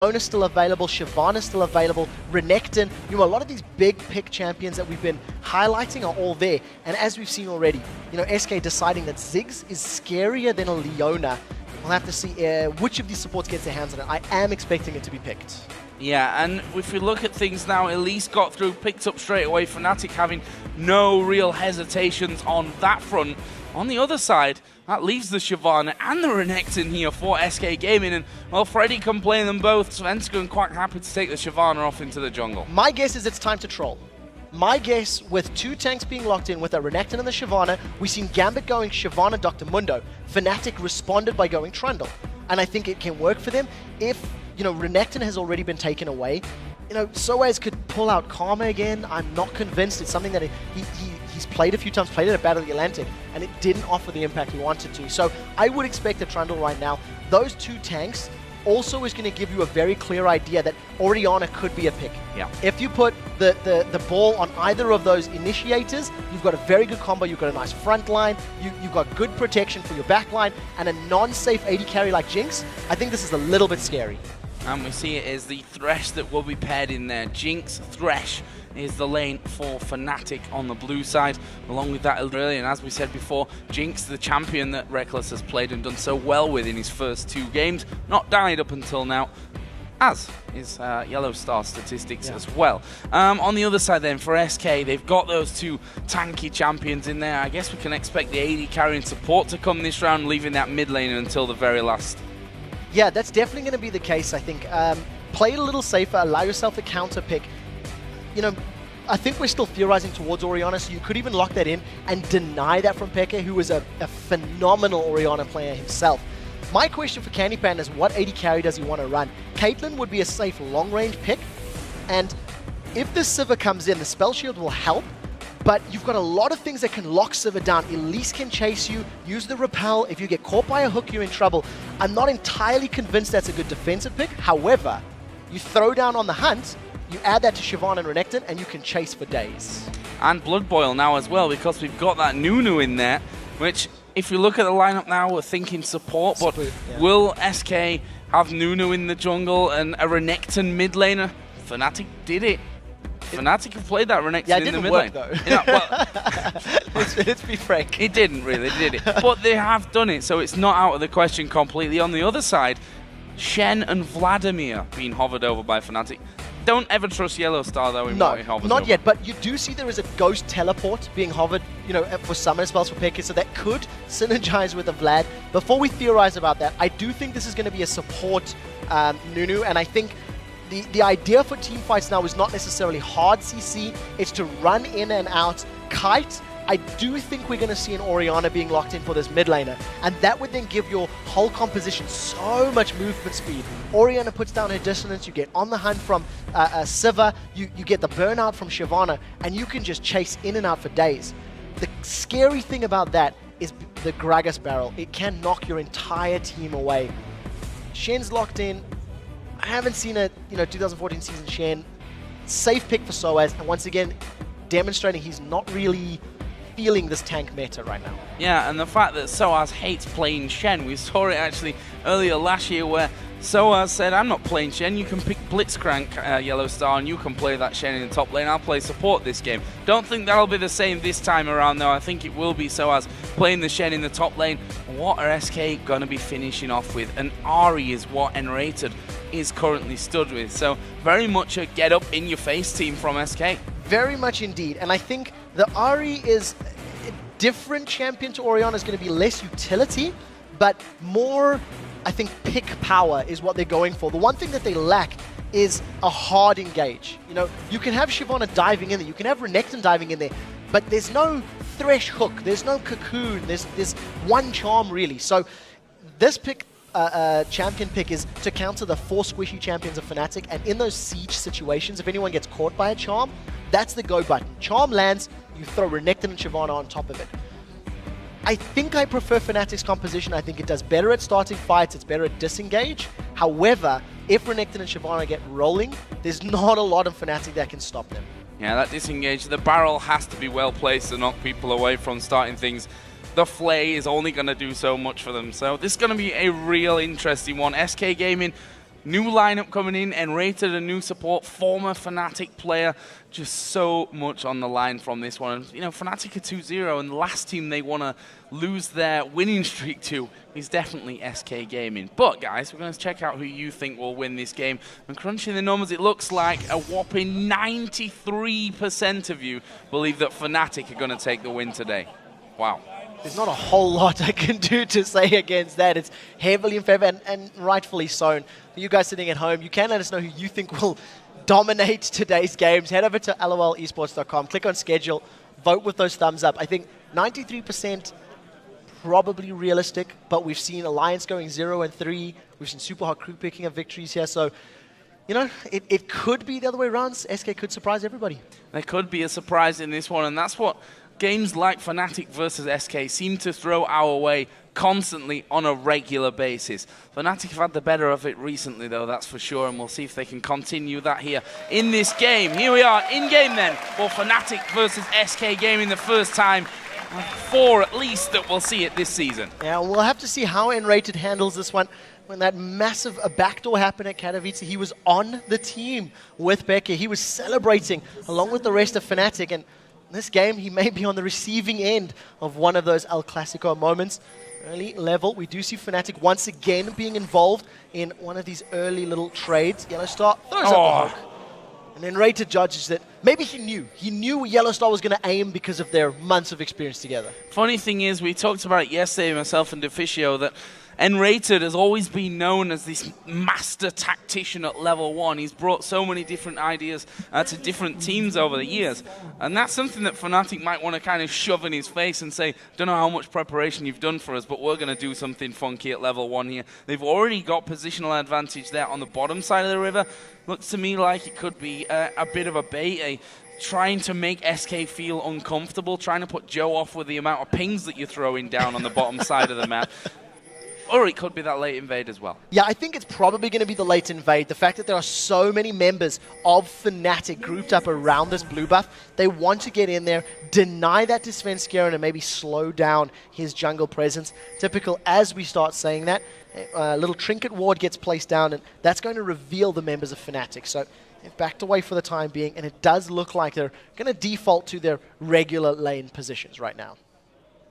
Leona's still available, Shyvana's still available, Renekton, a lot of these big pick champions that we've been highlighting are all there. And as we've seen already, SK deciding that Ziggs is scarier than a Leona. We'll have to see which of these supports gets their hands on it. I am expecting it to be picked. Yeah, and if we look at things now, Elise got through, picked up straight away, Fnatic having no real hesitations on that front. On the other side, that leaves the Shyvana and the Renekton here for SK Gaming, and well, Freddy can play them both. Svenskeren quite happy to take the Shyvana off into the jungle. My guess is it's time to troll. My guess, with two tanks being locked in with a Renekton and the Shyvana, we've seen Gambit going Shyvana, Dr. Mundo. Fnatic responded by going Trundle. And I think it can work for them. If, Renekton has already been taken away, Soaz could pull out Karma again. I'm not convinced. It's something that he's played a few times, played it at Battle of the Atlantic, and it didn't offer the impact he wanted to. So I would expect a Trundle right now. Those two tanks also is going to give you a very clear idea that Orianna could be a pick. Yeah. If you put the ball on either of those initiators, you've got a very good combo, you've got a nice front line, you've got good protection for your back line, and a non-safe AD carry like Jinx. I think this is a little bit scary. And we see it is the Thresh that will be paired in there. Jinx, Thresh is the lane for Fnatic on the blue side, along with that earlier. And as we said before, Jinx, the champion that Reckless has played and done so well with in his first 2 games, not died up until now, as is Yellow Star statistics as well. On the other side then, for SK, they've got those 2 tanky champions in there. I guess we can expect the AD carry and support to come this round, leaving that mid lane until the very last. Yeah, that's definitely going to be the case, I think. Play it a little safer, allow yourself a counter pick. I think we're still theorizing towards Orianna, so you could even lock that in and deny that from Peke, who is a phenomenal Orianna player himself. My question for Candy Pan is, what AD carry does he want to run? Caitlyn would be a safe long-range pick, and if the Sivir comes in, the Spell Shield will help, but you've got a lot of things that can lock Sivir down. Elise can chase you, use the repel. If you get caught by a hook, you're in trouble. I'm not entirely convinced that's a good defensive pick. However, you throw down on the hunt, you add that to Shyvana and Renekton, and you can chase for days. And Blood Boil now as well, because we've got that Nunu in there, which, if you look at the lineup now, we're thinking support, but will SK have Nunu in the jungle and a Renekton mid laner? Fnatic did it. Fnatic have played that Renekton in the mid lane. Though. Let's be frank. It didn't really, did it? But they have done it, so it's not out of the question completely. On the other side, Shen and Vladimir being hovered over by Fnatic. Don't ever trust Yellow Star, though, in what he hovers not over. yet, but you do see there is a ghost teleport being hovered, for summon spells for Peke, so that could synergize with a Vlad. Before we theorize about that, I do think this is going to be a support Nunu, and I think the idea for team fights now is not necessarily hard CC, it's to run in and out, kite. I do think we're going to see an Orianna being locked in for this mid laner, and that would then give your whole composition so much movement speed. Orianna puts down her dissonance, you get on the hunt from Sivir, you get the burnout from Shyvana, and you can just chase in and out for days. The scary thing about that is the Gragas barrel. It can knock your entire team away. Shen's locked in. I haven't seen a 2014 season Shen. Safe pick for Soaz, and once again, demonstrating he's not really feeling this tank meta right now. Yeah, and the fact that Soaz hates playing Shen, we saw it actually earlier last year where Soaz said, I'm not playing Shen, you can pick Blitzcrank Yellow Star and you can play that Shen in the top lane, I'll play support this game. Don't think that'll be the same this time around though, I think it will be Soaz playing the Shen in the top lane. What are SK going to be finishing off with? And Ahri is what Enrated is currently stood with, so very much a get up in your face team from SK. Very much indeed, and I think the Ahri is a different champion to Orianna, is going to be less utility, but more, I think, pick power is what they're going for. The one thing that they lack is a hard engage. You can have Shyvana diving in there, you can have Renekton diving in there, but there's no Thresh hook, there's no Cocoon, there's one charm really. So this pick, champion pick, is to counter the 4 squishy champions of Fnatic, and in those siege situations, if anyone gets caught by a charm, that's the go button. Charm lands, you throw Renekton and Shyvana on top of it. I think I prefer Fnatic's composition. I think it does better at starting fights, it's better at disengage. However, if Renekton and Shyvana get rolling, there's not a lot of Fnatic that can stop them. Yeah, that disengage, the barrel has to be well placed to knock people away from starting things. The Flay is only going to do so much for them, so this is going to be a real interesting one. SK Gaming New lineup coming in, Enrated, a new support, former Fnatic player. Just so much on the line from this one. And, you know, Fnatic are 2-0, and the last team they want to lose their winning streak to is definitely SK Gaming. But, guys, we're going to check out who you think will win this game. And crunching the numbers, it looks like a whopping 93% of you believe that Fnatic are going to take the win today. Wow. There's not a whole lot I can do to say against that. It's heavily in favor, and rightfully so. For you guys sitting at home, you can let us know who you think will dominate today's games. Head over to lolesports.com, click on schedule, vote with those thumbs up. I think 93% probably realistic, but we've seen Alliance going 0-3. We've seen Super Hard Crew picking up victories here, so you know, it could be the other way around. SK could surprise everybody. There could be a surprise in this one, and that's what games like Fnatic versus SK seem to throw our way constantly on a regular basis. Fnatic have had the better of it recently, though, that's for sure, and we'll see if they can continue that here in this game. Here we are, in-game then, for Fnatic versus SK Gaming, the first time for at least that we'll see it this season. Yeah, we'll have to see how Enrated handles this one. When that massive backdoor happened at Katowice, he was on the team with Becky. He was celebrating along with the rest of Fnatic, and this game, he may be on the receiving end of one of those El Classico moments. Early level, we do see Fnatic once again being involved in one of these early little trades. Yellowstar throws up the hook. And then Rated judges that maybe he knew. He knew Yellowstar was going to aim because of their months of experience together. Funny thing is, we talked about it yesterday, myself and Deficio, that Enrated has always been known as this master tactician at level 1. He's brought so many different ideas to different teams over the years. And that's something that Fnatic might want to kind of shove in his face and say, don't know how much preparation you've done for us, but we're going to do something funky at level 1 here. They've already got positional advantage there on the bottom side of the river. Looks to me like it could be a bit of a bait, trying to make SK feel uncomfortable, trying to put Joe off with the amount of pings that you're throwing down on the bottom side of the map. Or it could be that late invade as well. Yeah, I think it's probably going to be the late invade. The fact that there are so many members of Fnatic grouped up around this blue buff, they want to get in there, deny that to Svenskeren, and maybe slow down his jungle presence. Typical as we start saying that, a little trinket ward gets placed down, and that's going to reveal the members of Fnatic. So they've backed away for the time being, and it does look like they're going to default to their regular lane positions right now.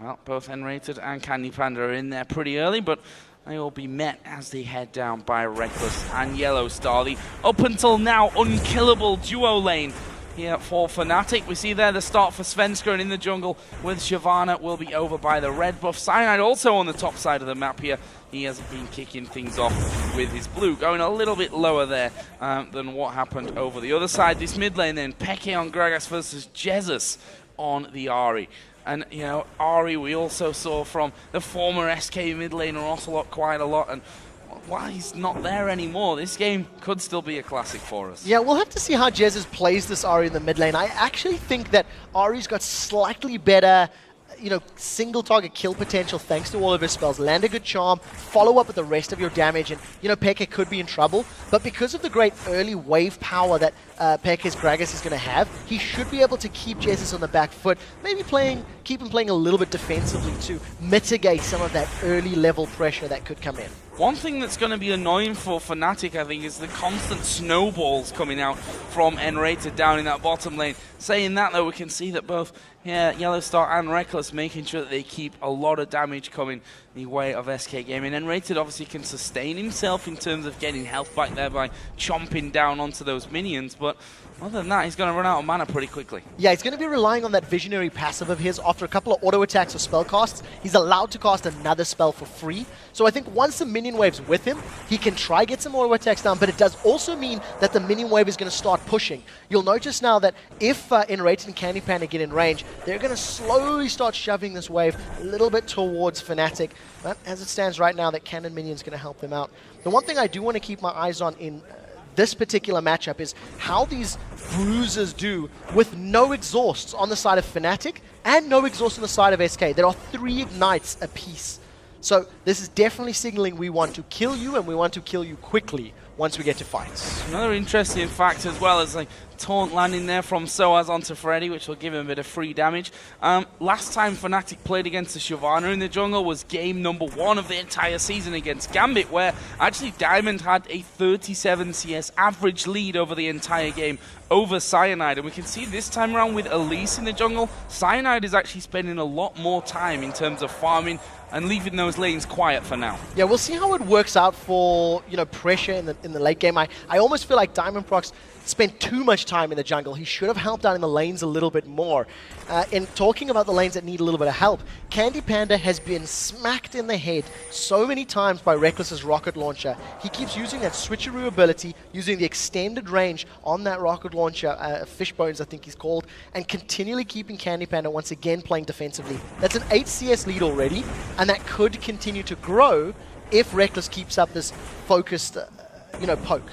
Well, both Enrated and Candy Panda are in there pretty early, but they will be met as they head down by Reckless and Yellowstar. The up until now unkillable duo lane here for Fnatic. We see there the start for Svenskeren in the jungle with Shyvana will be over by the red buff. Cyanide also on the top side of the map here. He has been kicking things off with his blue, going a little bit lower there than what happened over the other side. This mid lane then, Peke on Gragas versus Jesus on the Ahri. And, you know, Ahri we also saw from the former SK mid laner Ocelot quite a lot. And while he's not there anymore, this game could still be a classic for us. Yeah, we'll have to see how Jesus plays this Ahri in the mid lane. I actually think that Ahri's got slightly better, you know, single target kill potential thanks to all of his spells. Land a good charm, follow up with the rest of your damage, and, you know, Peke could be in trouble. But because of the great early wave power that Peke's Gragas is going to have, he should be able to keep Jesus on the back foot. Maybe keep him playing a little bit defensively to mitigate some of that early level pressure that could come in. One thing that's going to be annoying for Fnatic, I think, is the constant snowballs coming out from Enrated down in that bottom lane. Saying that, though, we can see that both Yellowstar and Reckless making sure that they keep a lot of damage coming the way of SK Gaming. Enrated obviously can sustain himself in terms of getting health back there by chomping down onto those minions, but other than that, he's going to run out of mana pretty quickly. Yeah, he's going to be relying on that visionary passive of his. After a couple of auto attacks or spell casts, he's allowed to cast another spell for free. So I think once the minion wave's with him, he can try get some auto attacks down, but it does also mean that the minion wave is going to start pushing. You'll notice now that if Enrated and Candy Panda get in range, they're going to slowly start shoving this wave a little bit towards Fnatic. But as it stands right now, that cannon minion is going to help them out. The one thing I do want to keep my eyes on in this particular matchup is how these bruisers do with no exhausts on the side of Fnatic and no exhaust on the side of SK. There are 3 ignites apiece. So this is definitely signaling we want to kill you, and we want to kill you quickly once we get to fights. Another interesting fact as well is like taunt landing there from Soaz onto Freddy, which will give him a bit of free damage. Last time Fnatic played against the Shyvana in the jungle was game number 1 of the entire season against Gambit, where actually Diamond had a 37 CS average lead over the entire game over Cyanide. And we can see this time around with Elise in the jungle, Cyanide is actually spending a lot more time in terms of farming and leaving those lanes quiet for now. Yeah, we'll see how it works out for, you know, pressure in the late game. I almost feel like Diamond Prox spent too much time in the jungle. He should have helped out in the lanes a little bit more. In talking about the lanes that need a little bit of help, Candy Panda has been smacked in the head so many times by Reckless's rocket launcher. He keeps using that switcheroo ability, using the extended range on that rocket launcher, Fishbones I think he's called, and continually keeping Candy Panda once again playing defensively. That's an 8 CS lead already, and that could continue to grow if Reckless keeps up this focused, poke.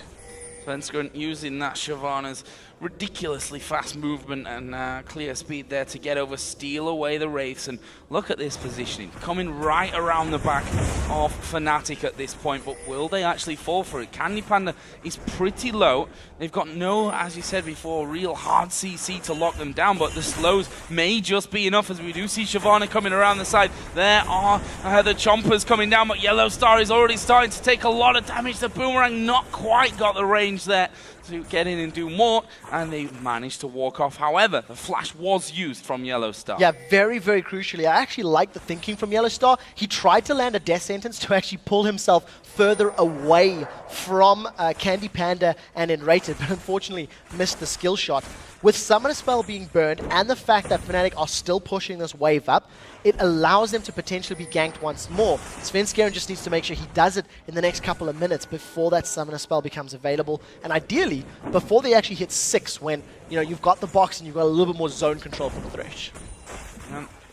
Svenskeren using that Shyvana's ridiculously fast movement and clear speed there to get over, steal away the Wraiths, and look at this positioning, coming right around the back of Fnatic at this point, but will they actually fall for it? Candy Panda is pretty low. They've got no, as you said before, real hard CC to lock them down, but the slows may just be enough, as we do see Shyvana coming around the side. There are the Chompers coming down, but Yellow Star is already starting to take a lot of damage. The Boomerang not quite got the range there to get in and do more, and they managed to walk off. However, the flash was used from Yellow Star. Yeah, very, very crucially. I actually like the thinking from Yellow Star. He tried to land a death sentence to actually pull himself further away from Candy Panda and Enrated, but unfortunately missed the skill shot. With Summoner Spell being burned and the fact that Fnatic are still pushing this wave up, it allows them to potentially be ganked once more. Svenskeren just needs to make sure he does it in the next couple of minutes before that Summoner Spell becomes available, and ideally before they actually hit 6, when you've got the box and you've got a little bit more zone control from the Thresh.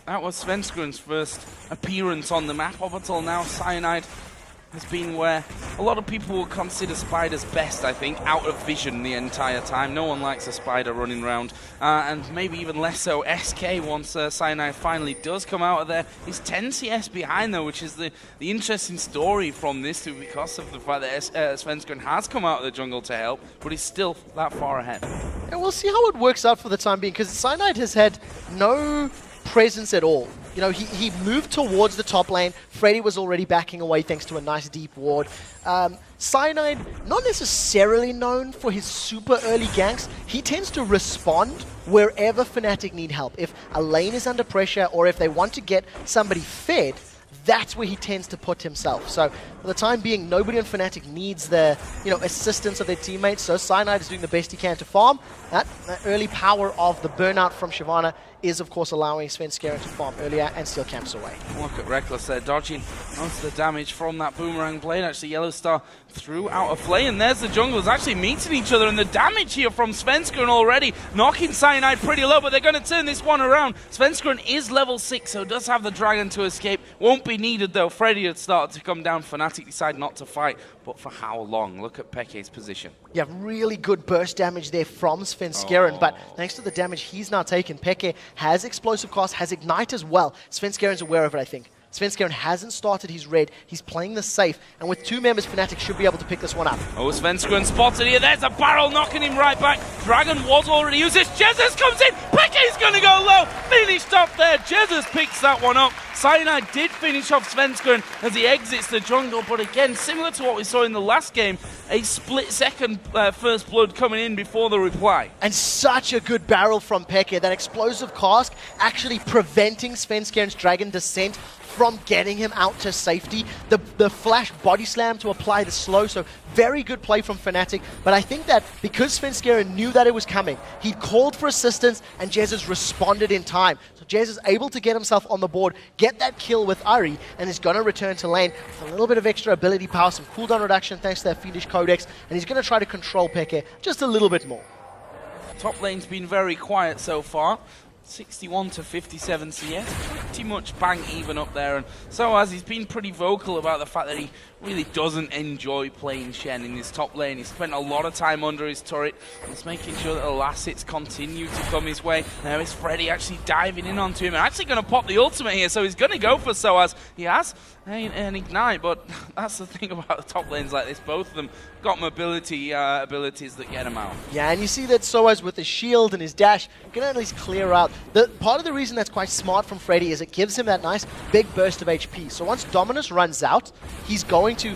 That was Svenskeren's first appearance on the map. Up until now, Cyanide has been where a lot of people will consider Spider's best, I think, out of vision the entire time. No one likes a Spider running around, and maybe even less so SK once Cyanide finally does come out of there. He's 10 CS behind though, which is the interesting story from this too, because of the fact that Svenskeren has come out of the jungle to help, but he's still that far ahead. And we'll see how it works out for the time being, because Cyanide has had no presence at all. He moved towards the top lane. Freddy was already backing away thanks to a nice deep ward. Cyanide, not necessarily known for his super early ganks. He tends to respond wherever Fnatic need help. If a lane is under pressure or if they want to get somebody fed, that's where he tends to put himself. So for the time being, nobody on Fnatic needs the assistance of their teammates, so Cyanide is doing the best he can to farm. That early power of the burnout from Shyvana is of course allowing Svenskeren to farm earlier and steal camps away. Look at Reckless there, dodging most of the damage from that Boomerang blade. Actually, Yellow Star threw out a flay, and there's the junglers actually meeting each other, and the damage here from Svenskeren already, knocking Cyanide pretty low, but they're going to turn this one around. Svenskeren is level 6, so does have the Dragon to escape. Won't be needed though. Freddy had started to come down. Fnatic decide not to fight, but for how long? Look at Peke's position. Yeah, really good burst damage there from Svenskeren, but thanks to the damage he's now taken, Peke has explosive cast, has ignite as well. Svenskeren's aware of it, I think. Svenskeren hasn't started his red. He's playing this safe, and with 2 members, Fnatic should be able to pick this one up. Oh, Svenskeren spotted here. There's a barrel knocking him right back. Dragon was already used. This Jesus comes in. Peke's going to go low. Finished off there. Jesus picks that one up. Cyanide did finish off Svenskeren as he exits the jungle, but again, similar to what we saw in the last game, a split-second first blood coming in before the reply. And such a good barrel from Peke. That explosive cask actually preventing Svenskeren's Dragon descent from getting him out to safety. The flash body slam to apply the slow, so very good play from Fnatic, but I think that because Svenskeren knew that it was coming, he called for assistance and Jesus responded in time. So Jez is able to get himself on the board, get that kill with Ari, and is going to return to lane with a little bit of extra ability power, some cooldown reduction thanks to that Fiendish Codex, and he's going to try to control Peke just a little bit more. Top lane's been very quiet so far. 61 to 57 CS, pretty much bang even up there. And so as he's been pretty vocal about the fact that he really doesn't enjoy playing Shen in his top lane. He spent a lot of time under his turret, just making sure that the last hits continue to come his way. There is Freddy actually diving in onto him and actually going to pop the ultimate here, so he's going to go for Soaz. He has an ignite, but that's the thing about the top lanes like this. Both of them got mobility abilities that get him out. Yeah, and you see that Soaz with his shield and his dash can at least clear out. Part of the reason that's quite smart from Freddy is it gives him that nice big burst of HP. So once Dominus runs out, he's going to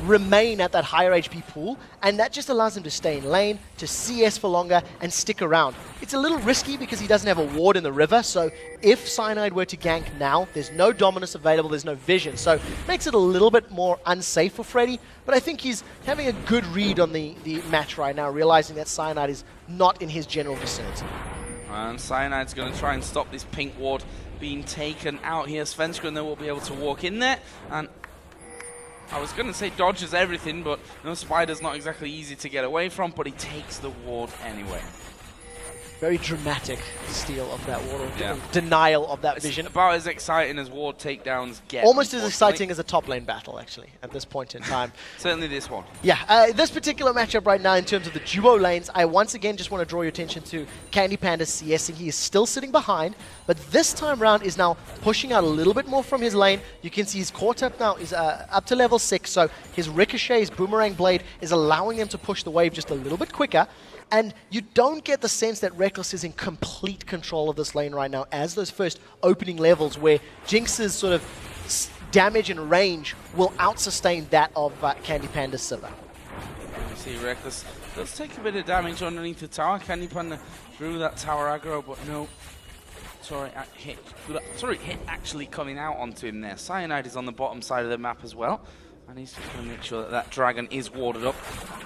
remain at that higher HP pool, and that just allows him to stay in lane, to CS for longer, and stick around. It's a little risky because he doesn't have a ward in the river, so if Cyanide were to gank now, there's no Dominus available, there's no vision, so it makes it a little bit more unsafe for Freddy, but I think he's having a good read on the match right now, realizing that Cyanide is not in his general vicinity. And Cyanide's going to try and stop this pink ward being taken out here. Svenskeren, though, will be able to walk in there, and I was going to say dodges everything, but Spider's not exactly easy to get away from, but he takes the ward anyway. Very dramatic steal of that ward, or denial of that vision. About as exciting as ward takedowns get. Almost as exciting as a top lane battle, actually, at this point in time. Certainly this one. Yeah, this particular matchup right now in terms of the duo lanes, I once again just want to draw your attention to Candy Panda CSing. He is still sitting behind, but this time round is now pushing out a little bit more from his lane. You can see he's caught up now, is up to level 6, so his Ricochet, his Boomerang Blade is allowing him to push the wave just a little bit quicker. And you don't get the sense that Rekkles is in complete control of this lane right now, as those first opening levels where Jinx's sort of damage and range will out-sustain that of Candy Panda's Sivir. You see Rekkles does take a bit of damage underneath the tower. Candy Panda drew that tower aggro, but no. Hit actually coming out onto him there. Cyanide is on the bottom side of the map as well. And he's just going to make sure that that dragon is warded up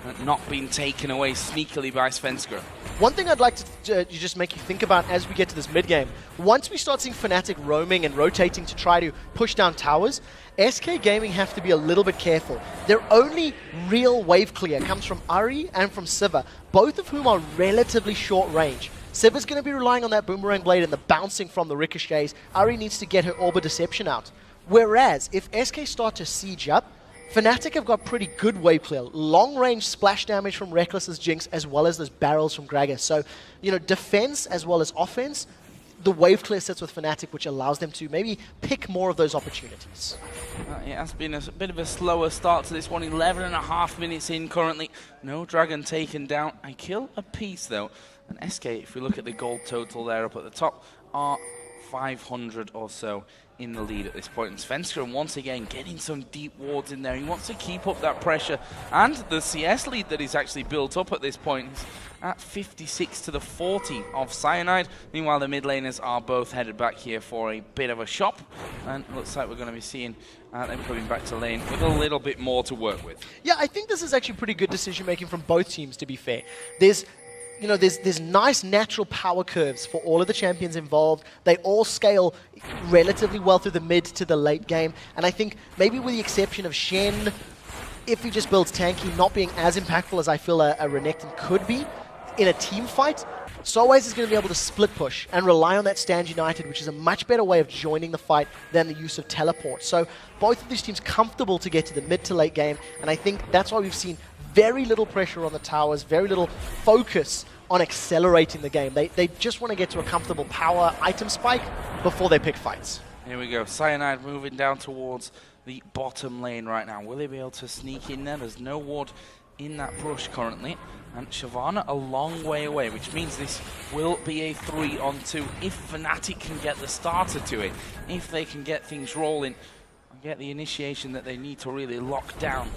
and not being taken away sneakily by Svenskeren. One thing I'd like to just make you think about as we get to this mid-game, once we start seeing Fnatic roaming and rotating to try to push down towers, SK Gaming have to be a little bit careful. Their only real wave clear comes from Ahri and from Sivir, both of whom are relatively short range. Sivir's going to be relying on that Boomerang Blade and the bouncing from the ricochets. Ahri needs to get her Orb of Deception out. Whereas, if SK start to siege up, Fnatic have got pretty good wave clear. Long-range splash damage from Rekkles' Jinx, as well as those barrels from Gragas. So, you know, defense as well as offense, the wave clear sits with Fnatic, which allows them to maybe pick more of those opportunities. It has been a bit of a slower start to this one. 11.5 minutes in currently. No dragon taken down. I kill a piece, though. And SK, if we look at the gold total there up at the top, are 500 or so in the lead at this point. And Svenskeren once again getting some deep wards in there. He wants to keep up that pressure, and the CS lead that he's actually built up at this point is at 56 to the 40 of Cyanide. Meanwhile, the mid laners are both headed back here for a bit of a shop, and looks like we're going to be seeing them coming back to lane with a little bit more to work with. Yeah, I think this is actually pretty good decision making from both teams, to be fair. There's nice natural power curves for all of the champions involved. They all scale relatively well through the mid to the late game. And I think maybe with the exception of Shen, if he just builds tanky, not being as impactful as I feel a Renekton could be in a team fight, Soaz is going to be able to split push and rely on that Stand United, which is a much better way of joining the fight than the use of teleport. So both of these teams comfortable to get to the mid to late game. And I think that's why we've seen very little pressure on the towers, very little focus on accelerating the game. They just want to get to a comfortable power item spike before they pick fights. Here we go. Cyanide moving down towards the bottom lane right now. Will he be able to sneak in there? There's no ward in that brush currently. And Shyvana a long way away, which means this will be a 3-on-2 if Fnatic can get the starter to it. If they can get things rolling and get the initiation that they need to really lock down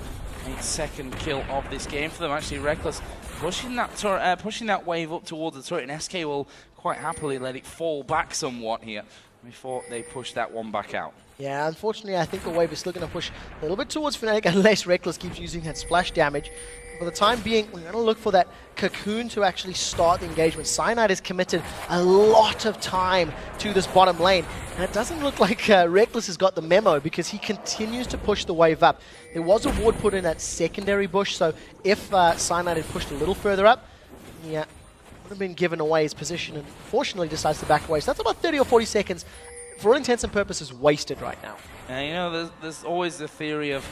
a second kill of this game for them. Actually, Rekkles pushing that wave up towards the turret, and SK will quite happily let it fall back somewhat here before they push that one back out. Yeah, unfortunately, I think the wave is still going to push a little bit towards Fnatic unless Rekkles keeps using that splash damage. For the time being, we're going to look for that cocoon to actually start the engagement. Cyanide has committed a lot of time to this bottom lane, and it doesn't look like Rekkles has got the memo because he continues to push the wave up. There was a ward put in that secondary bush, so if Cyanide had pushed a little further up, yeah, have been given away his position, and fortunately decides to back away. So that's about 30 or 40 seconds, for all intents and purposes, wasted right now. And you know, there's always the theory of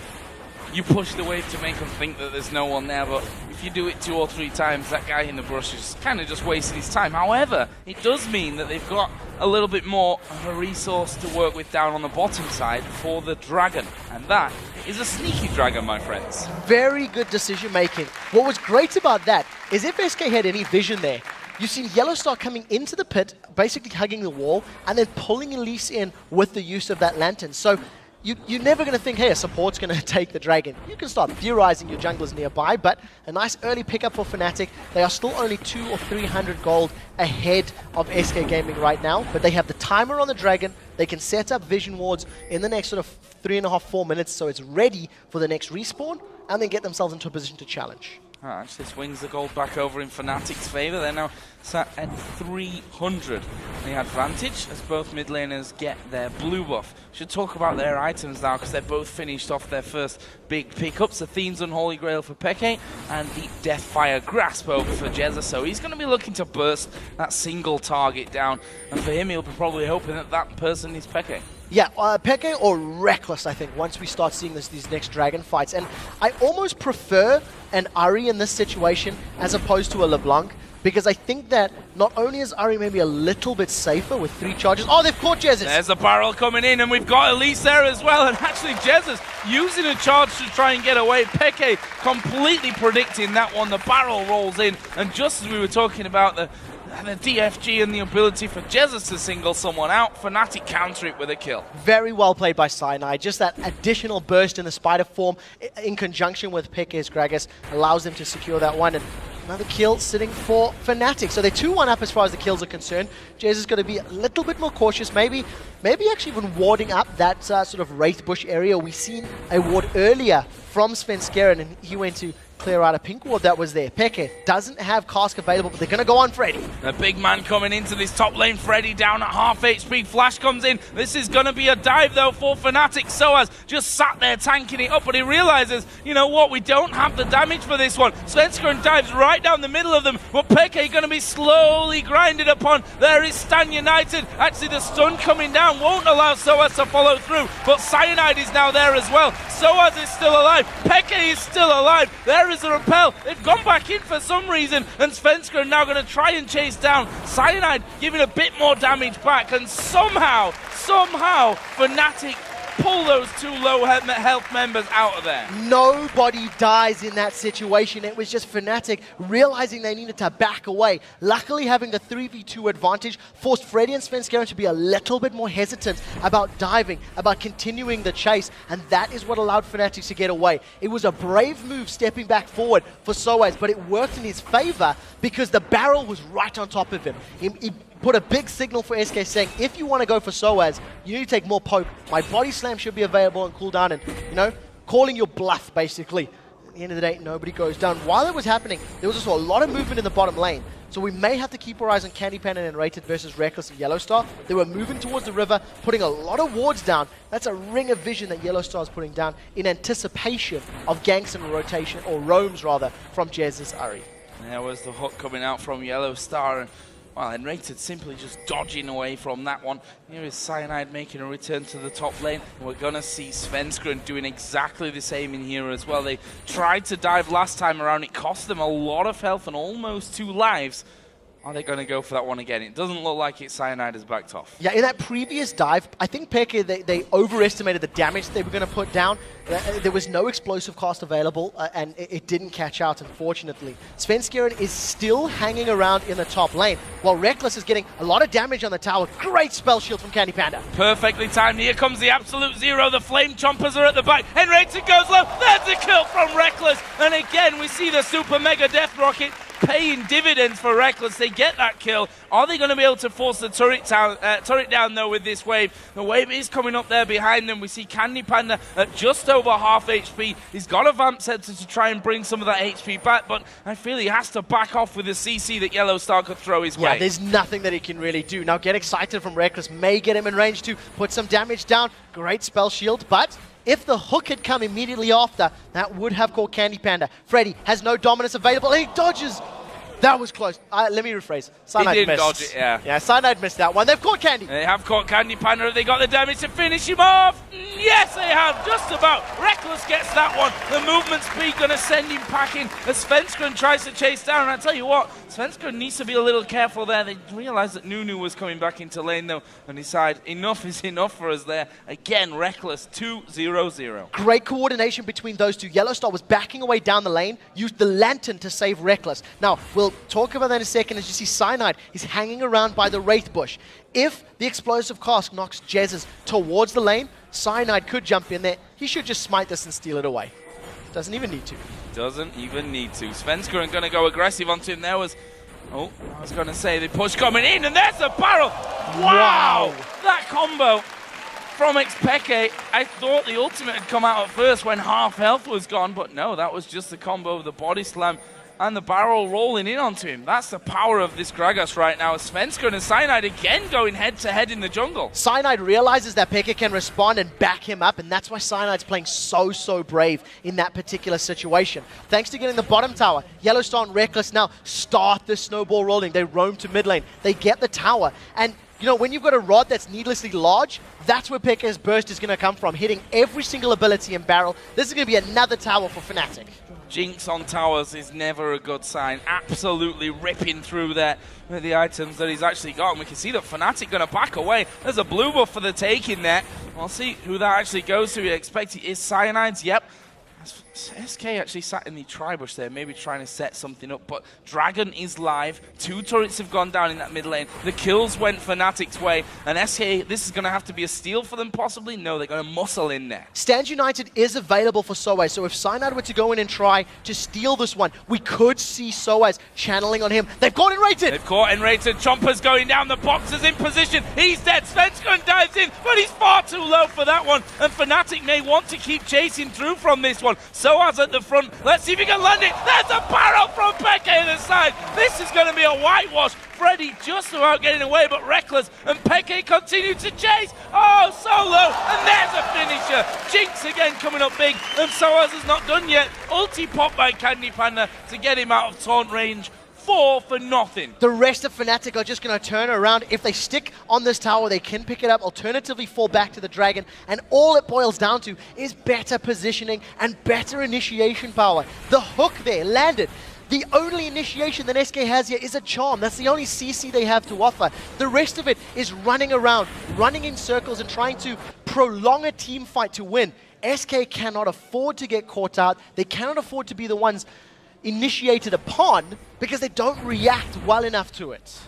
you push the wave to make them think that there's no one there, but if you do it 2 or 3 times, that guy in the brush is kind of just wasting his time. However, it does mean that they've got a little bit more of a resource to work with down on the bottom side for the Dragon. And that is a sneaky Dragon, my friends. Very good decision making. What was great about that is if SK had any vision there, you've seen Yellowstar coming into the pit, basically hugging the wall, and then pulling Elise in with the use of that lantern. So you're never going to think, hey, a support's going to take the Dragon. You can start theorizing your junglers nearby, but a nice early pickup for Fnatic. They are still only 200 or 300 gold ahead of SK Gaming right now, but they have the timer on the Dragon. They can set up vision wards in the next sort of 3.5, 4 minutes, so it's ready for the next respawn, and then get themselves into a position to challenge. Actually swings the gold back over in Fnatic's favour. They're now sat at 300. The advantage as both mid laners get their blue buff. Should talk about their items now because they're both finished off their first big pickups. Athene's Unholy Grail for Peke and Deep Deathfire Grasp over for Jezza. So he's going to be looking to burst that single target down. And for him, he'll be probably hoping that that person is Peke. Yeah, Peke or Reckless, I think, once we start seeing these next Dragon fights. And I almost prefer an Ahri in this situation as opposed to a LeBlanc, because I think that not only is Ahri maybe a little bit safer with 3 charges. Oh, they've caught Jesus! There's a barrel coming in, and we've got Elise there as well. And actually, Jezza's using a charge to try and get away. Peke completely predicting that one. The barrel rolls in, and just as we were talking about the DFG and the ability for Jezza to single someone out, Fnatic counter it with a kill. Very well played by Cyanide. Just that additional burst in the spider form in conjunction with Peke's Gragas allows them to secure that one. And another kill sitting for Fnatic. So they're 2-1 up as far as the kills are concerned. Jezza's going to be a little bit more cautious, maybe actually even warding up that sort of Wraith Bush area. We've seen a ward earlier from Svenskeren, and he went to clear out a pink ward that was there. Peke doesn't have Cask available, but they're going to go on Freddy. A big man coming into this top lane. Freddy down at half HP. Flash comes in. This is going to be a dive, though, for Fnatic. Soaz just sat there tanking it up, but he realizes, you know what, we don't have the damage for this one. Svenskeren dives right down the middle of them, but Peke going to be slowly grinded upon. There is Stan United. Actually, the stun coming down won't allow Soaz to follow through, but Cyanide is now there as well. Soaz is still alive. Peke is still alive. There is a repel. They've gone back in for some reason, and Svenskeren now going to try and chase down Cyanide, giving a bit more damage back, and somehow Fnatic pull those 2 low health members out of there. Nobody dies in that situation. It was just Fnatic realizing they needed to back away. Luckily, having the 3v2 advantage forced Freddy and Svenskeren to be a little bit more hesitant about diving, about continuing the chase, and that is what allowed Fnatic to get away. It was a brave move stepping back forward for Soaz, but it worked in his favor because the barrel was right on top of him. He put a big signal for SK saying, if you want to go for Soaz, you need to take more poke. My body slam should be available and cooldown, and, you know, calling your bluff, basically. At the end of the day, nobody goes down. While it was happening, there was also a lot of movement in the bottom lane. So we may have to keep our eyes on Candy Panda and Rated versus Reckless and Yellowstar. They were moving towards the river, putting a lot of wards down. That's a ring of vision that Yellowstar is putting down in anticipation of ganks and rotation, or roams rather, from Jezza's Ahri. There was the hook coming out from Yellowstar. Well, and Rated simply just dodging away from that one. Here is Cyanide making a return to the top lane. And we're going to see Svenskeren doing exactly the same in here as well. They tried to dive last time around. It cost them a lot of health and almost 2 lives. Are they going to go for that one again? It doesn't look like it. Cyanide has backed off. Yeah, in that previous dive, I think Peke, they overestimated the damage they were going to put down. There was no explosive cost available, and it didn't catch out, unfortunately. Svenskeren is still hanging around in the top lane, while Reckless is getting a lot of damage on the tower. Great spell shield from Candy Panda. Perfectly timed. Here comes the absolute zero. The flame chompers are at the back. And Rated goes low. There's a kill from Reckless. And again, we see the super mega death rocket paying dividends for Reckless. They get that kill. Are they going to be able to force the turret down, though, with this wave? The wave is coming up there behind them. We see Candy Panda at just over half HP. He's got a Vamp Scepter to try and bring some of that HP back, but I feel he has to back off with the CC that Yellowstar could throw his way. Yeah, there's nothing that he can really do. Now, Get Excited from Reckless may get him in range to put some damage down. Great spell shield, but if the hook had come immediately after, that would have caught Candy Panda. Freddy has no dominance available, and he dodges. That was close. Let me rephrase. Cyanide He did missed. dodge it, yeah. Yeah, Cyanide missed that one. They've caught Candy. They have caught Candy Panda. Have they got the damage to finish him off? Yes, they have. Just about. Reckless gets that one. The movement speed going to send him packing as Svenskeren tries to chase down. And I tell you what, Svenskeren needs to be a little careful there. They realized that Nunu was coming back into lane, though, and decide enough is enough for us there. Again, Reckless 2-0-0. Great coordination between those two. Yellowstar was backing away down the lane, used the Lantern to save Reckless. Now, we'll talk about that in a second as you see Cyanide is hanging around by the Wraith Bush. If the Explosive Cask knocks Jezzes towards the lane, Cyanide could jump in there. He should just smite this and steal it away. Doesn't even need to. Doesn't even need to. Svenskeren going to go aggressive onto him. There was... Oh, I was going to say the push coming in, and there's the barrel. Wow! That combo from Xpeke. I thought the ultimate had come out at first when half health was gone, but no, that was just the combo of the body slam and the barrel rolling in onto him. That's the power of this Gragas right now. Svenskeren and Cyanide again going head-to-head in the jungle. Cyanide realizes that Pekka can respond and back him up, and that's why Cyanide's playing so brave in that particular situation. Thanks to getting the bottom tower, Yellowstar and Reckless now start the snowball rolling. They roam to mid lane. They get the tower, and you know, when you've got a rod that's needlessly large, that's where Pekka's burst is going to come from, hitting every single ability and barrel. This is going to be another tower for Fnatic. Jinx on towers is never a good sign. Absolutely ripping through there with the items that he's actually got. And we can see that Fnatic going to back away. There's a blue buff for the taking there. We'll see who that actually goes to. We expect it is Cyanides. Yep. SK actually sat in the tri-bush there, maybe trying to set something up, but Dragon is live. 2 turrets have gone down in that mid lane. The kills went Fnatic's way, and SK, this is going to have to be a steal for them possibly. No, they're going to muscle in there. Stand United is available for Soaz, so if Cyanide were to go in and try to steal this one, we could see Soaz channeling on him. They've caught Enrated! They've caught Enrated. Chomper's going down. The box is in position. He's dead. Svenskeren dives in, but he's far too low for that one, and Fnatic may want to keep chasing through from this one. Soaz at the front. Let's see if he can land it. There's a barrel from Pekka in the side. This is going to be a whitewash. Freddy just about getting away, but Reckless and Pekka continue to chase. Oh, so low. And there's a finisher. Jinx again coming up big. And Soaz is not done yet. Ulti pop by Candy Panda to get him out of taunt range. 4 for nothing. The rest of Fnatic are just going to turn around. If they stick on this tower, they can pick it up, alternatively fall back to the Dragon, and all it boils down to is better positioning and better initiation power. The hook there landed. The only initiation that SK has here is a charm. That's the only CC they have to offer. The rest of it is running around, running in circles and trying to prolong a team fight to win. SK cannot afford to get caught out. They cannot afford to be the ones initiated upon because they don't react well enough to it.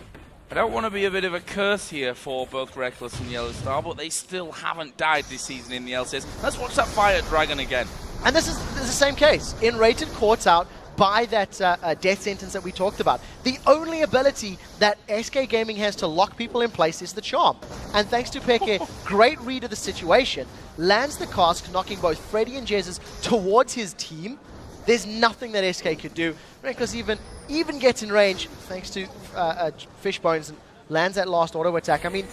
I don't want to be a bit of a curse here for both Reckless and Yellowstar, but they still haven't died this season in the LCS. Let's watch that Fire Dragon again. And this is the same case. Enrated caught out by that death sentence that we talked about. The only ability that SK Gaming has to lock people in place is the charm. And thanks to Pekka, great read of the situation, lands the cask, knocking both Freddy and Jezzes towards his team. There's nothing that SK could do. Reckless even gets in range thanks to Fishbones and lands that last auto attack. I mean,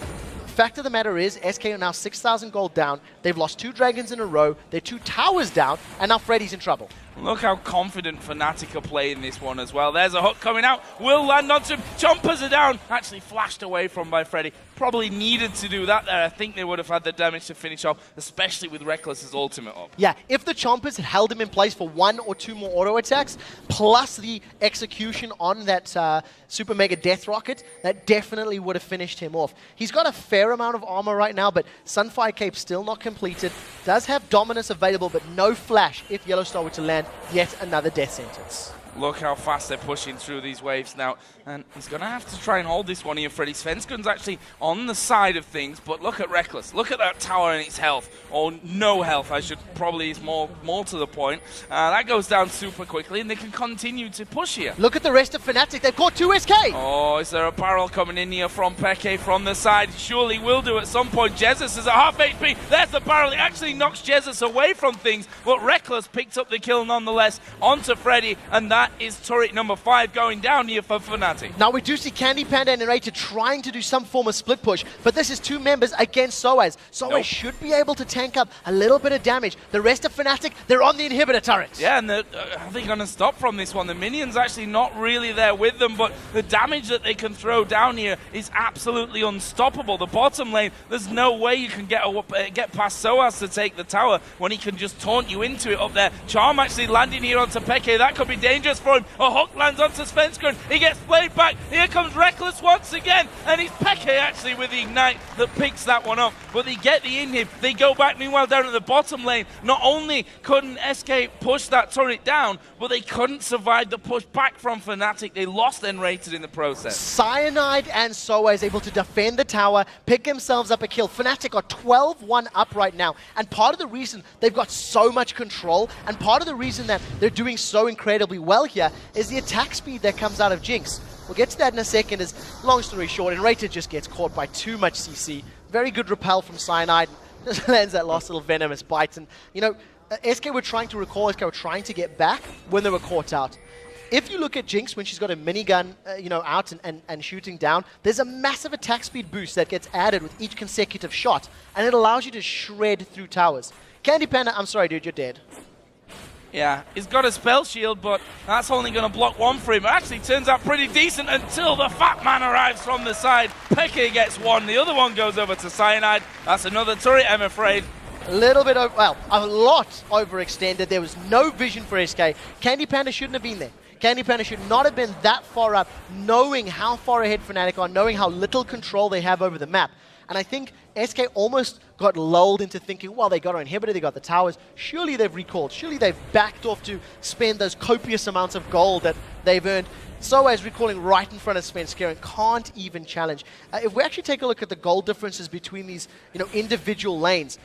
fact of the matter is, SK are now 6,000 gold down. They've lost 2 dragons in a row. They're 2 towers down, and now Freddy's in trouble. Look how confident Fnatic are playing this one as well. There's a hook coming out. Will land onto him. Chompers are down. Actually flashed away from by Freddy. Probably needed to do that there. I think they would have had the damage to finish off, especially with Reckless's ultimate up. Yeah, if the Chompers had held him in place for 1 or 2 more auto attacks, plus the execution on that Super Mega Death Rocket, that definitely would have finished him off. He's got a fair amount of armor right now, but Sunfire Cape still not completed. Does have Dominus available, but no flash if Yellowstar were to land yet another death sentence. Look how fast they're pushing through these waves now. And he's going to have to try and hold this one here. Freddy Svenskeren's actually on the side of things, but look at Reckless. Look at that tower and its health. Or no health, I should probably is more to the point. That goes down super quickly, and they can continue to push here. Look at the rest of Fnatic. They've caught 2 SK. Oh, is there a barrel coming in here from Peke from the side? Surely will do at some point. Jezus is at half HP. There's the barrel. It actually knocks Jezus away from things, but Reckless picked up the kill nonetheless onto Freddy, and that that is turret number 5 going down here for Fnatic. Now we do see Candy Panda and Narrator trying to do some form of split push, but this is 2 members against Soaz. Soaz should be able to tank up a little bit of damage. The rest of Fnatic, they're on the inhibitor turret. Yeah, and are they going to stop from this one? The minions actually not really there with them, but the damage that they can throw down here is absolutely unstoppable. The bottom lane, there's no way you can get past Soaz to take the tower when he can just taunt you into it up there. Charm actually landing here onto Peke. That could be dangerous for him. A hook lands onto Svenskeren. He gets played back. Here comes Reckless once again, and it's Peke actually with the ignite that picks that one up. But they get the inhib. They go back meanwhile down at the bottom lane. Not only couldn't SK push that turret down, but they couldn't survive the push back from Fnatic. They lost Enrated in the process. Cyanide and Soaz able to defend the tower, pick themselves up a kill. Fnatic are 12-1 up right now, and part of the reason they've got so much control, and part of the reason that they're doing so incredibly well here, is the attack speed that comes out of Jinx. We'll get to that in a second, as long story short, Enrated just gets caught by too much CC. Very good repel from Cyanide, just lands that last little venomous bite, and you know, SK were trying to recall, SK were trying to get back when they were caught out. If you look at Jinx when she's got a minigun out and shooting down, there's a massive attack speed boost that gets added with each consecutive shot, and it allows you to shred through towers. Candy Panda, I'm sorry dude, you're dead. Yeah, he's got a spell shield, but that's only going to block one for him. It actually turns out pretty decent until the fat man arrives from the side. Peke gets one, the other one goes over to Cyanide. That's another turret, I'm afraid. A little bit, well, a lot overextended. There was no vision for SK. Candy Panda shouldn't have been there. Candy Panda should not have been that far up, knowing how far ahead Fnatic are, knowing how little control they have over the map. And I think SK almost got lulled into thinking, well, they got our inhibitor, they got the towers, surely they've recalled, surely they've backed off to spend those copious amounts of gold that they've earned. Soaz recalling right in front of Svenskeren, can't even challenge. If we actually take a look at the gold differences between these individual lanes,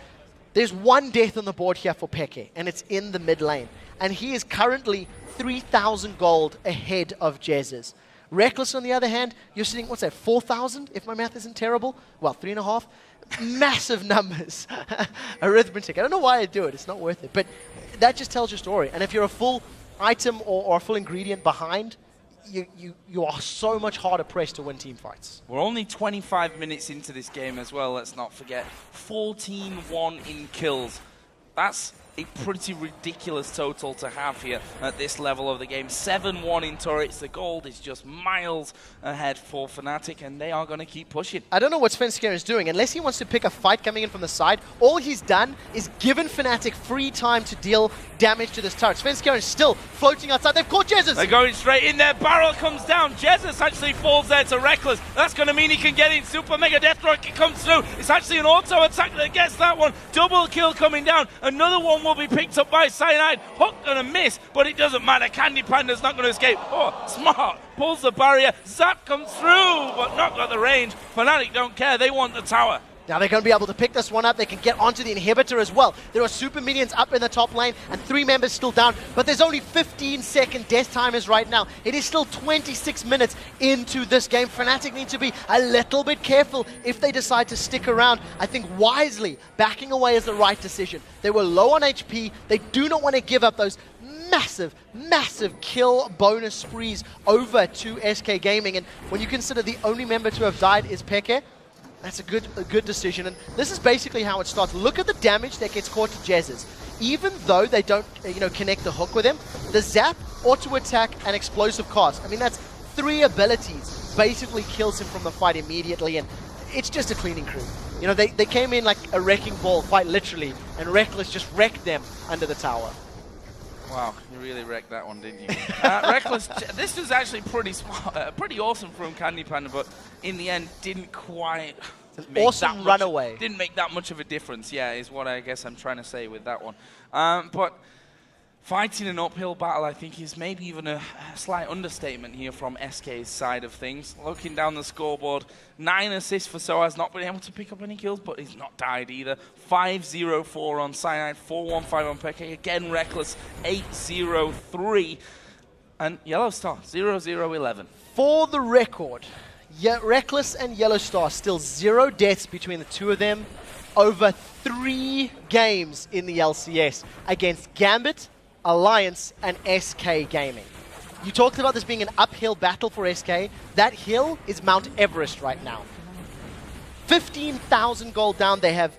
there's 1 death on the board here for Peke, and it's in the mid lane. And he is currently 3,000 gold ahead of Jez's. Reckless, on the other hand, you're sitting, what's that, 4,000, if my math isn't terrible? Well, 3.5. Massive numbers. Arithmetic. I don't know why I do it. It's not worth it. But that just tells your story. And if you're a full item or a full ingredient behind, you are so much harder pressed to win team fights. We're only 25 minutes into this game as well, let's not forget. 14-1 in kills. That's a pretty ridiculous total to have here at this level of the game. 7-1 in turrets. The gold is just miles ahead for Fnatic, and they are going to keep pushing. I don't know what Svenskeren is doing. Unless he wants to pick a fight coming in from the side, all he's done is given Fnatic free time to deal damage to this turret. Svenskeren is still floating outside. They've caught Jesus. They're going straight in there. Barrel comes down. Jesus actually falls there to Reckless. That's going to mean he can get in. Super Mega Death Rocket comes through. It's actually an auto attack that gets that one. Double kill coming down. Another one will be picked up by Cyanide. Hook gonna miss, but it doesn't matter. Candy Panda's not gonna escape. Oh, smart. Pulls the barrier. Zap comes through, but not got the range. Fnatic don't care. They want the tower. Now they're going to be able to pick this one up. They can get onto the inhibitor as well. There are super minions up in the top lane and 3 members still down, but there's only 15-second death timers right now. It is still 26 minutes into this game. Fnatic need to be a little bit careful if they decide to stick around. I think wisely, backing away is the right decision. They were low on HP. They do not want to give up those massive kill bonus sprees over to SK Gaming. And when you consider the only member to have died is Peke, that's a good decision, and this is basically how it starts. Look at the damage that gets caught to Jez's. Even though they don't, connect the hook with him, the zap, auto attack, and explosive cast. I mean, that's 3 abilities. Basically kills him from the fight immediately, and it's just a cleaning crew. They came in like a wrecking ball, quite literally, and Reckless just wrecked them under the tower. Wow, you really wrecked that one, didn't you? Reckless, this was actually pretty smart, pretty awesome from Candy Panda, but in the end didn't quite make awesome runaway. Didn't make that much of a difference, yeah, is what I guess I'm trying to say with that one. But fighting an uphill battle, I think, is maybe even a slight understatement here from SK's side of things. Looking down the scoreboard, 9 assists for Soaz, not been able to pick up any kills, but he's not died either. 5-0-4 on Cyanide, 4-1-5 on Peke. Again, Reckless, 8-0-3. And Yellow Star, 0-0-11. For the record, Reckless and Yellow Star, still 0 deaths between the two of them over 3 games in the LCS against Gambit, Alliance, and SK Gaming. You talked about this being an uphill battle for SK. That hill is Mount Everest right now. 15,000 gold down. They have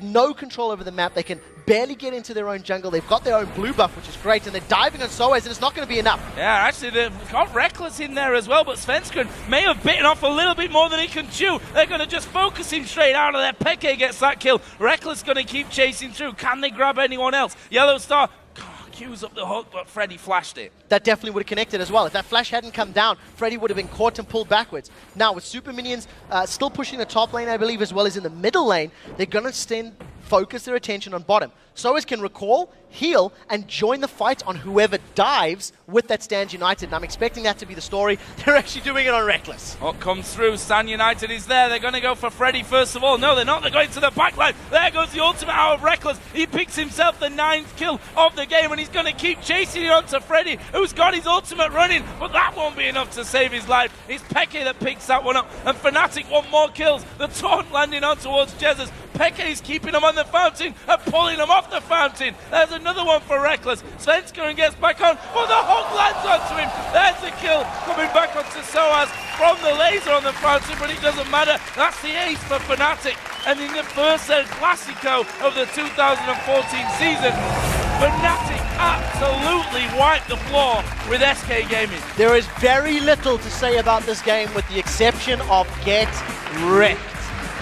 no control over the map. They can barely get into their own jungle. They've got their own blue buff, which is great, and they're diving on Soaz, and it's not going to be enough. Yeah, actually, they've got Reckless in there as well, but Svensson may have bitten off a little bit more than he can chew. They're going to just focus him straight out of there. Peke gets that kill. Reckless going to keep chasing through. Can they grab anyone else? Yellow Star queues up the hook, but Freddy flashed it. That definitely would have connected as well. If that flash hadn't come down, Freddy would have been caught and pulled backwards. Now, with Super Minions still pushing the top lane, I believe, as well as in the middle lane, they're going to focus their attention on bottom. Soaz can recall, heal, and join the fight on whoever dives with that Stand United, and I'm expecting that to be the story. They're actually doing it on Reckless. What comes through? Stand United is there. They're going to go for Freddy first of all. No, they're not. They're going to the backline. There goes the ultimate out of Reckless. He picks himself the 9th kill of the game, and he's going to keep chasing it onto Freddy, who's got his ultimate running, but that won't be enough to save his life. It's Peke that picks that one up, and Fnatic want more kills. The taunt landing on towards Jesus. Peke is keeping him on the fountain and pulling him off the fountain. There's another one for Reckless. Svensson gets back on, but the hook lands onto him. There's the kill coming back onto Soaz from the laser on the fountain, but it doesn't matter. That's the ace for Fnatic. And in the first El Classico of the 2014 season, Fnatic absolutely wiped the floor with SK Gaming. There is very little to say about this game with the exception of get wrecked.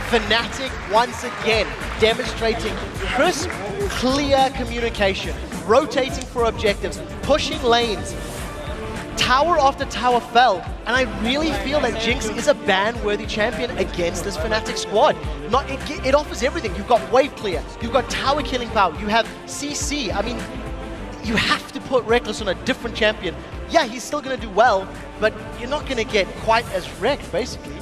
Fnatic once again demonstrating crisp, clear communication, rotating for objectives, pushing lanes. Tower after tower fell, and I really feel that Jinx is a ban-worthy champion against this Fnatic squad. It offers everything. You've got wave clear, you've got tower killing power, you have CC. I mean, you have to put Reckless on a different champion. Yeah, he's still going to do well, but you're not going to get quite as wrecked, basically.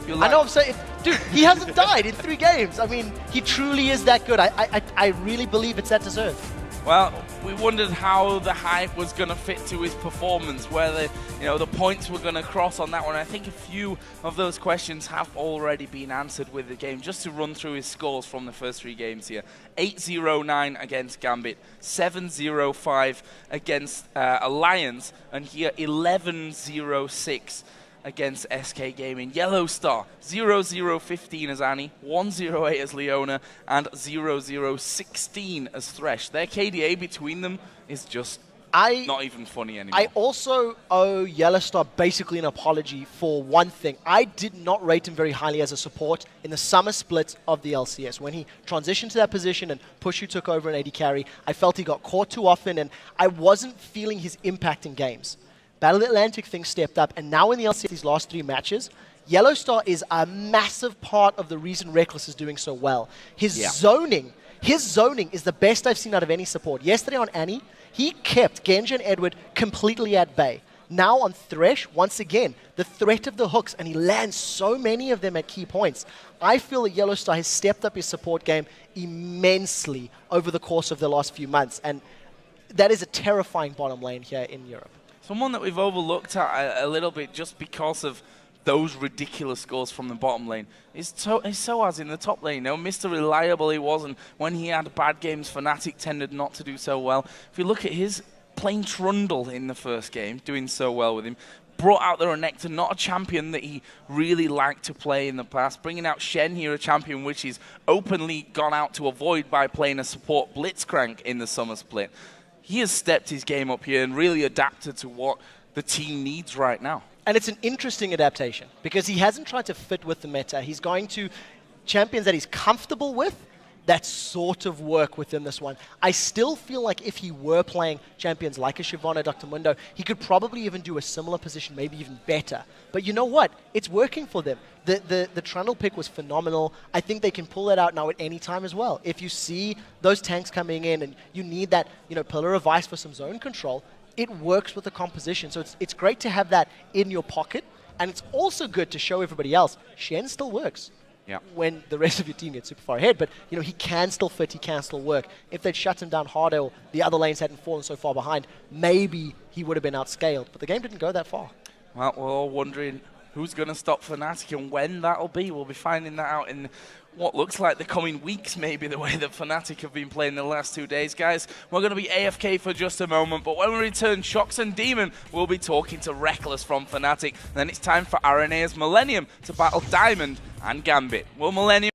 I know I'm saying, dude, he hasn't died in 3 games. I mean, he truly is that good. I really believe it's that deserved. Well, we wondered how the hype was going to fit to his performance, whether the points were going to cross on that one. I think a few of those questions have already been answered with the game. Just to run through his scores from the first 3 games here: 8-0-9 against Gambit, 7-0-5 against Alliance, and here 11-0-6 against SK Gaming. Yellow Star, 0-0-15 as Annie, 1-0-8 as Leona, and 0-0-16 as Thresh. Their KDA between them is just not even funny anymore. I also owe Yellow Star basically an apology for one thing. I did not rate him very highly as a support in the summer split of the LCS. When he transitioned to that position and Pushu took over an AD carry, I felt he got caught too often, and I wasn't feeling his impact in games. Battle Atlantic things stepped up, and now in the LCS, these last 3 matches, Yellow Star is a massive part of the reason Reckless is doing so well. His zoning is the best I've seen out of any support. Yesterday on Annie, he kept Genji and Edward completely at bay. Now on Thresh, once again, the threat of the hooks, and he lands so many of them at key points. I feel that Yellow Star has stepped up his support game immensely over the course of the last few months, and that is a terrifying bottom lane here in Europe. Someone that we've overlooked a little bit just because of those ridiculous scores from the bottom lane is Soaz in the top lane. Mr. Reliable he wasn't. When he had bad games, Fnatic tended not to do so well. If you look at his playing Trundle in the first game, doing so well with him, brought out the Renekton, not a champion that he really liked to play in the past. Bringing out Shen here, a champion which he's openly gone out to avoid by playing a support Blitzcrank in the summer split. He has stepped his game up here and really adapted to what the team needs right now. And it's an interesting adaptation because he hasn't tried to fit with the meta. He's going to champions that he's comfortable with that sort of work within this one. I still feel like if he were playing champions like a Shyvana, Dr. Mundo, he could probably even do a similar position, maybe even better. But you know what? It's working for them. The Trundle pick was phenomenal. I think they can pull that out now at any time as well. If you see those tanks coming in and you need that, Pillar of Ice for some zone control, it works with the composition. So it's great to have that in your pocket, and it's also good to show everybody else Shen still works. Yeah. When the rest of your team gets super far ahead, but he can still fit, he can still work. If they'd shut him down harder or the other lanes hadn't fallen so far behind, maybe he would have been outscaled, but the game didn't go that far. Well, we're all wondering Who's going to stop Fnatic and when that'll be? We'll be finding that out in what looks like the coming weeks, maybe, the way that Fnatic have been playing the last 2 days. Guys, we're going to be AFK for just a moment, but when we return, Shox and Demon will be talking to Reckless from Fnatic. And then it's time for RNA's Millennium to battle Diamond and Gambit. Will Millennium